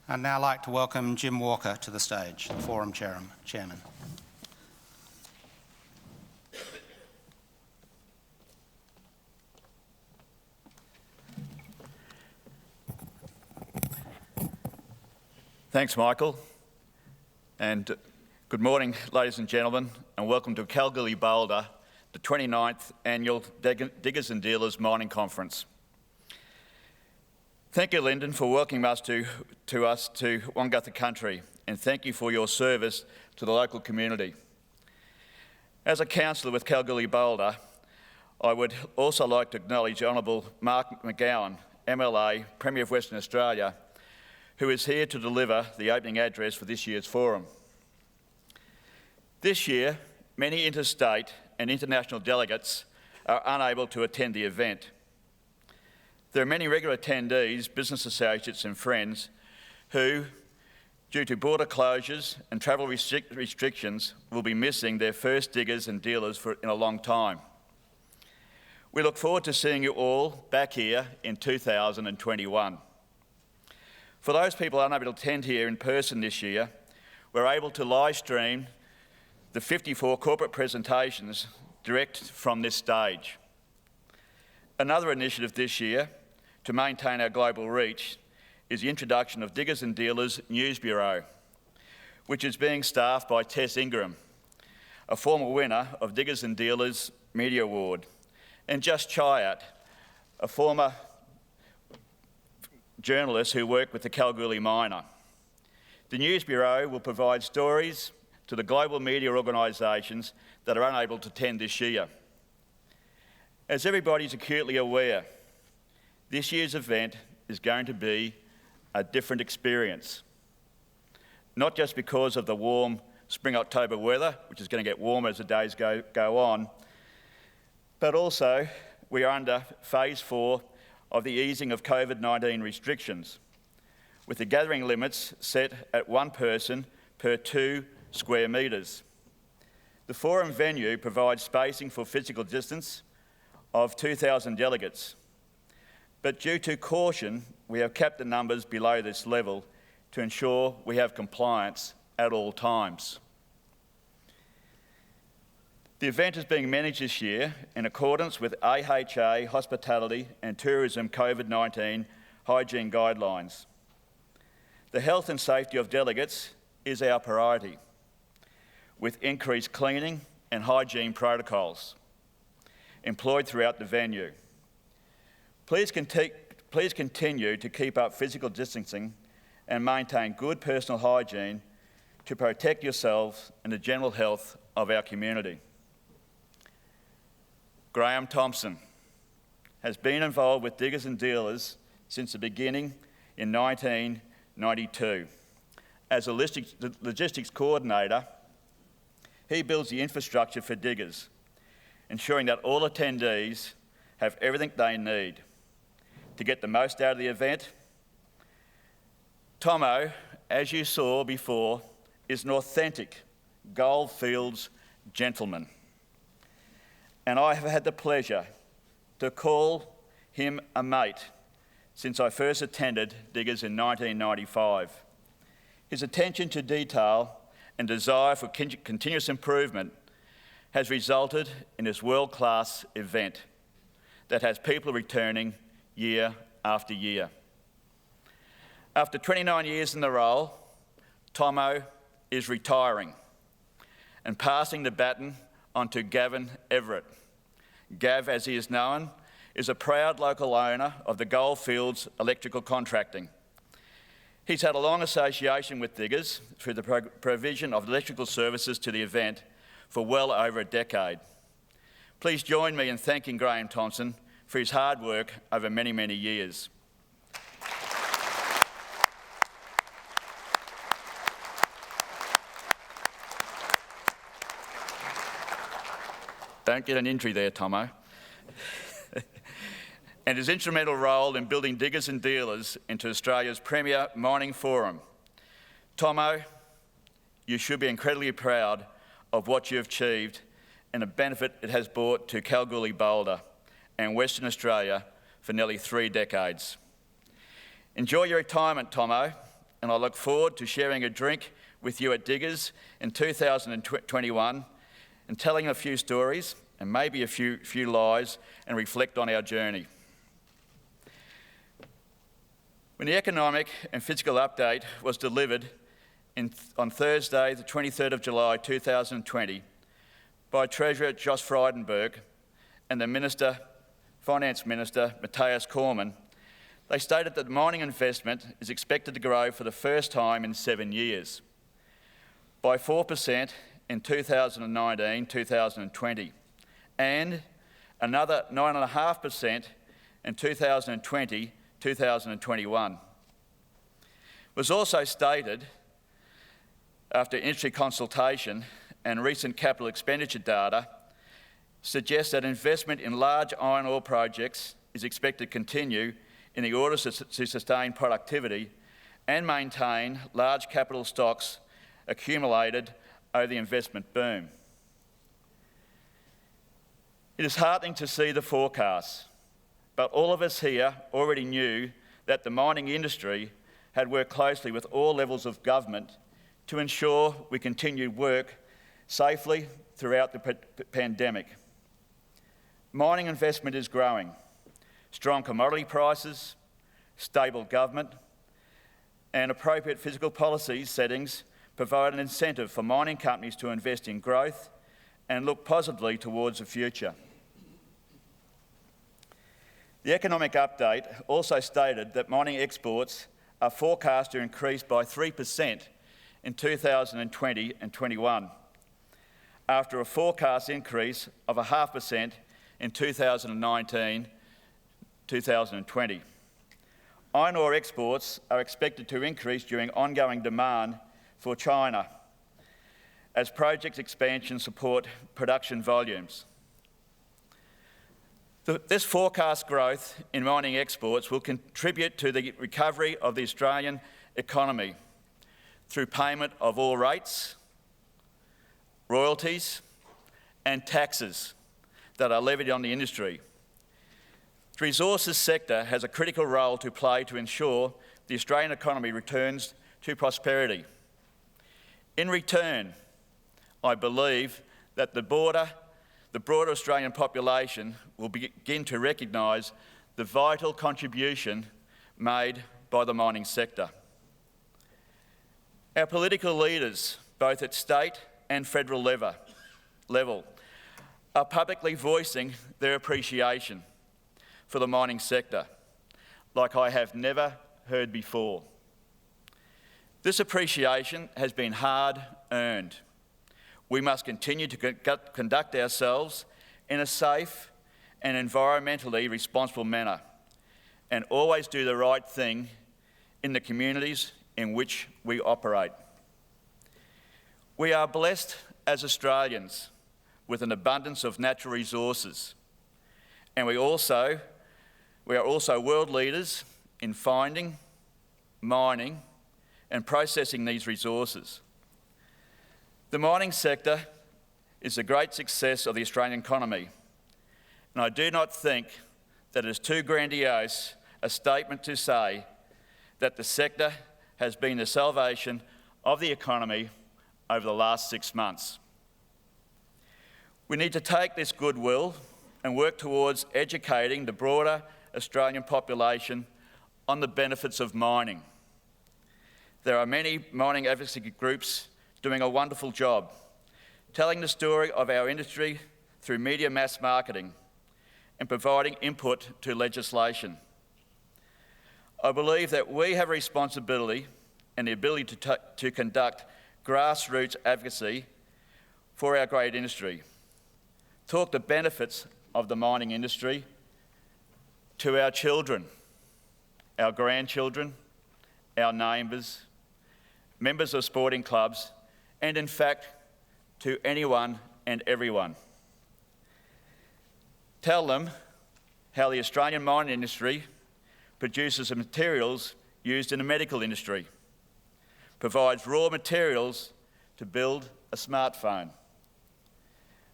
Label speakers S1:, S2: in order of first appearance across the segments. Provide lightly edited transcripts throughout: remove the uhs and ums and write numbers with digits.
S1: I'd now like to welcome Jim Walker to the stage, the Forum Chairman.
S2: Thanks, Michael, and good morning, ladies and gentlemen, and welcome to Kalgoorlie Boulder, the 29th Annual Diggers and Dealers Mining Conference. Thank you, Lyndon, for welcoming us to Wongatha Country, and thank you for your service to the local community. As a councillor with Kalgoorlie Boulder, I would also like to acknowledge Honourable Mark McGowan, MLA, Premier of Western Australia, who is here to deliver the opening address for this year's forum. This year, many interstate and international delegates are unable to attend the event. There are many regular attendees, business associates and friends who, due to border closures and travel restrictions, will be missing their first diggers and dealers in a long time. We look forward to seeing you all back here in 2021. For those people unable to attend here in person this year, we're able to live stream the 54 corporate presentations direct from this stage. Another initiative this year to maintain our global reach is the introduction of Diggers and Dealers News Bureau, which is being staffed by Tess Ingram, a former winner of Diggers and Dealers Media Award, and Just Chayat, a former journalist who worked with the Kalgoorlie Miner. The News Bureau will provide stories to the global media organisations that are unable to attend this year. As everybody is acutely aware, this year's event is going to be a different experience, not just because of the warm spring-October weather, which is going to get warmer as the days go on, but also we are under phase 4 of the easing of COVID-19 restrictions, with the gathering limits set at 1 person per 2 square metres. The forum venue provides spacing for physical distance of 2,000 delegates, but due to caution, we have kept the numbers below this level to ensure we have compliance at all times. The event is being managed this year in accordance with AHA Hospitality and Tourism COVID-19 hygiene guidelines. The health and safety of delegates is our priority, with increased cleaning and hygiene protocols employed throughout the venue. Please continue to keep up physical distancing and maintain good personal hygiene to protect yourselves and the general health of our community. Graham Thompson has been involved with Diggers and Dealers since the beginning in 1992. As a logistics coordinator, he builds the infrastructure for diggers, ensuring that all attendees have everything they need to get the most out of the event. Tomo, as you saw before, is an authentic Goldfields gentleman, and I have had the pleasure to call him a mate since I first attended Diggers in 1995. His attention to detail and desire for continuous improvement has resulted in this world-class event that has people returning year after year. After 29 years in the role, Tomo is retiring and passing the baton on to Gavin Everett. Gav, as he is known, is a proud local owner of the Goldfields Electrical Contracting. He's had a long association with Diggers through the provision of electrical services to the event for well over a decade. Please join me in thanking Graham Thompson for his hard work over many, many years. Don't get an injury there, Tomo. And his instrumental role in building Diggers and Dealers into Australia's premier mining forum. Tomo, you should be incredibly proud of what you have achieved and the benefit it has brought to Kalgoorlie Boulder and Western Australia for nearly 3 decades. Enjoy your retirement, Tomo, and I look forward to sharing a drink with you at Diggers in 2021 and telling a few stories and maybe a few lies and reflect on our journey. When the economic and fiscal update was delivered on Thursday, the 23rd of July 2020, by Treasurer Josh Frydenberg and the Finance Minister Matthias Cormann, they stated that mining investment is expected to grow for the first time in 7 years, by 4% in 2019-2020, and another 9.5% in 2020-2021. It was also stated, after industry consultation and recent capital expenditure data, suggests that investment in large iron ore projects is expected to continue in the order to sustain productivity and maintain large capital stocks accumulated over the investment boom. It is heartening to see the forecasts, but all of us here already knew that the mining industry had worked closely with all levels of government to ensure we continued work safely throughout the pandemic. Mining investment is growing. Strong commodity prices, stable government, and appropriate fiscal policy settings provide an incentive for mining companies to invest in growth and look positively towards the future. The economic update also stated that mining exports are forecast to increase by 3% in 2020 and 21, after a forecast increase of 0.5% in 2019-2020. Iron ore exports are expected to increase during ongoing demand for China as project expansion support production volumes. This forecast growth in mining exports will contribute to the recovery of the Australian economy through payment of all rates, royalties, and taxes that are levied on the industry. The resources sector has a critical role to play to ensure the Australian economy returns to prosperity. In return, I believe that the broader Australian population will begin to recognise the vital contribution made by the mining sector. Our political leaders, both at state and federal level, are publicly voicing their appreciation for the mining sector, like I have never heard before. This appreciation has been hard-earned. We must continue to conduct ourselves in a safe and environmentally responsible manner and always do the right thing in the communities in which we operate. We are blessed as Australians with an abundance of natural resources, and we are also world leaders in finding, mining, and processing these resources. The mining sector is a great success of the Australian economy, and I do not think that it is too grandiose a statement to say that the sector has been the salvation of the economy over the last 6 months. We need to take this goodwill and work towards educating the broader Australian population on the benefits of mining. There are many mining advocacy groups doing a wonderful job, telling the story of our industry through media mass marketing and providing input to legislation. I believe that we have a responsibility and the ability to conduct grassroots advocacy for our great industry, talk the benefits of the mining industry to our children, our grandchildren, our neighbours, members of sporting clubs, and in fact, to anyone and everyone. Tell them how the Australian mining industry produces the materials used in the medical industry, provides raw materials to build a smartphone,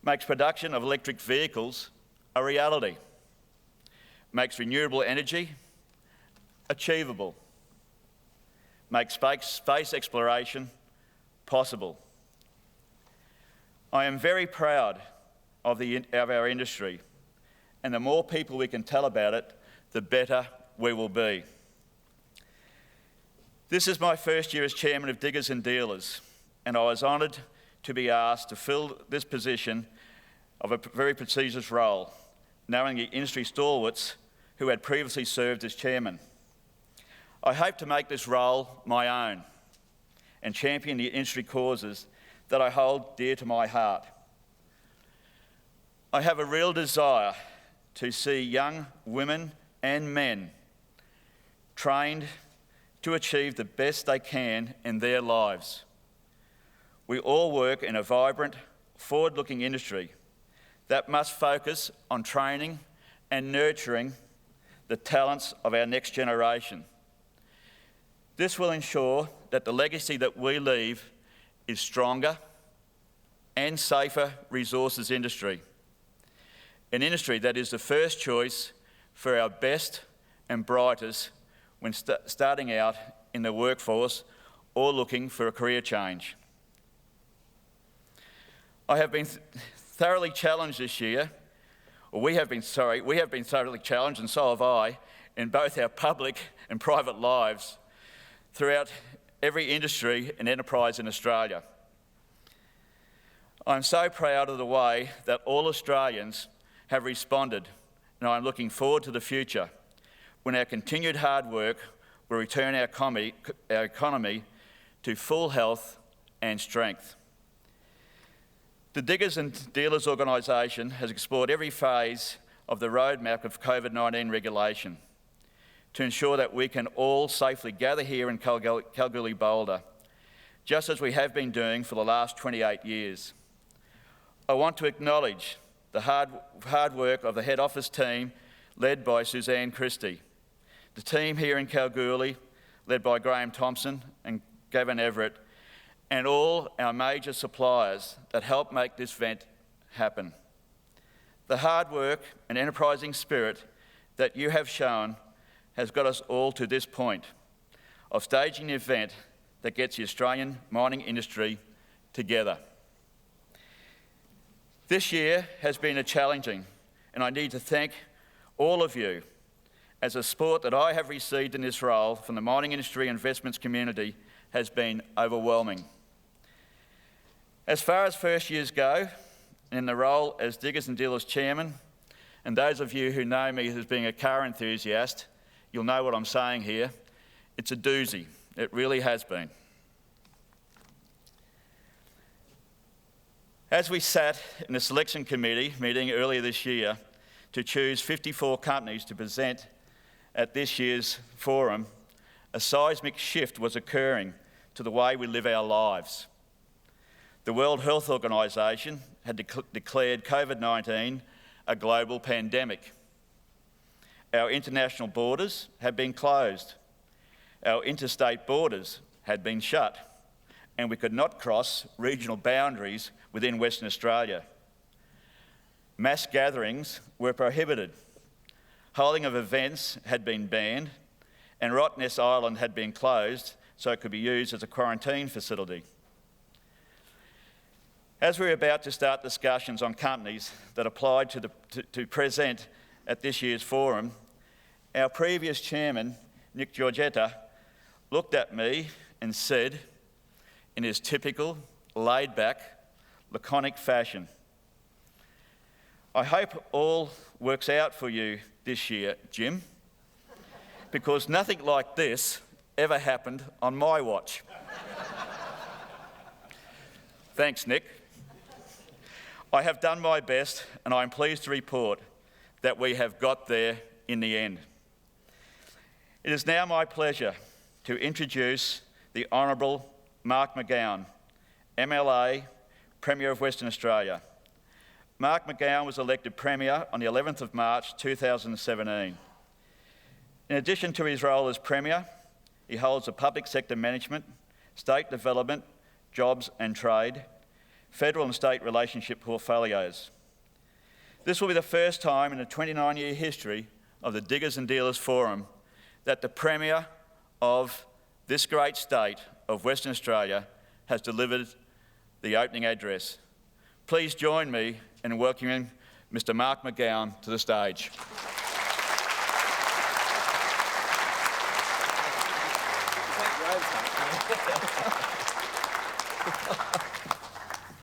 S2: makes production of electric vehicles a reality, makes renewable energy achievable, make space exploration possible. I am very proud of our industry, and the more people we can tell about it, the better we will be. This is my first year as chairman of Diggers and Dealers, and I was honoured to be asked to fill this position of a very prestigious role, knowing the industry stalwarts who had previously served as chairman. I hope to make this role my own and champion the industry causes that I hold dear to my heart. I have a real desire to see young women and men trained to achieve the best they can in their lives. We all work in a vibrant, forward-looking industry that must focus on training and nurturing the talents of our next generation. This will ensure that the legacy that we leave is stronger and safer resources industry, an industry that is the first choice for our best and brightest when starting out in the workforce or looking for a career change. I have been thoroughly challenged this year, or we have been thoroughly challenged, and so have I, in both our public and private lives throughout every industry and enterprise in Australia. I'm so proud of the way that all Australians have responded, and I'm looking forward to the future when our continued hard work will return our economy to full health and strength. The Diggers and Dealers organisation has explored every phase of the roadmap of COVID-19 regulation to ensure that we can all safely gather here in Kalgoorlie-Boulder, just as we have been doing for the last 28 years. I want to acknowledge the hard work of the head office team led by Suzanne Christie, the team here in Kalgoorlie led by Graham Thompson and Gavin Everett, and all our major suppliers that help make this event happen. The hard work and enterprising spirit that you have shown has got us all to this point of staging an event that gets the Australian mining industry together. This year has been challenging, and I need to thank all of you as the support that I have received in this role from the mining industry and investments community has been overwhelming. As far as first years go, in the role as Diggers and Dealers Chairman, and those of you who know me as being a car enthusiast, you'll know what I'm saying here. It's a doozy. It really has been. As we sat in the selection committee meeting earlier this year to choose 54 companies to present at this year's forum, a seismic shift was occurring to the way we live our lives. The World Health Organization had declared COVID-19 a global pandemic. Our international borders had been closed. Our interstate borders had been shut, and we could not cross regional boundaries within Western Australia. Mass gatherings were prohibited. Holding of events had been banned, and Rottnest Island had been closed so it could be used as a quarantine facility. As we were about to start discussions on companies that applied to present at this year's forum, our previous chairman, Nick Giorgetta, looked at me and said, in his typical, laid-back, laconic fashion, "I hope all works out for you this year, Jim, because nothing like this ever happened on my watch." Thanks, Nick. I have done my best, and I'm pleased to report that we have got there in the end. It is now my pleasure to introduce the Honourable Mark McGowan, MLA, Premier of Western Australia. Mark McGowan was elected Premier on the 11th of March 2017. In addition to his role as Premier, he holds a public sector management, state development, jobs and trade, federal and state relationship portfolios. This will be the first time in the 29-year history of the Diggers and Dealers Forum that the Premier of this great state of Western Australia has delivered the opening address. Please join me in welcoming Mr. Mark McGowan to the stage.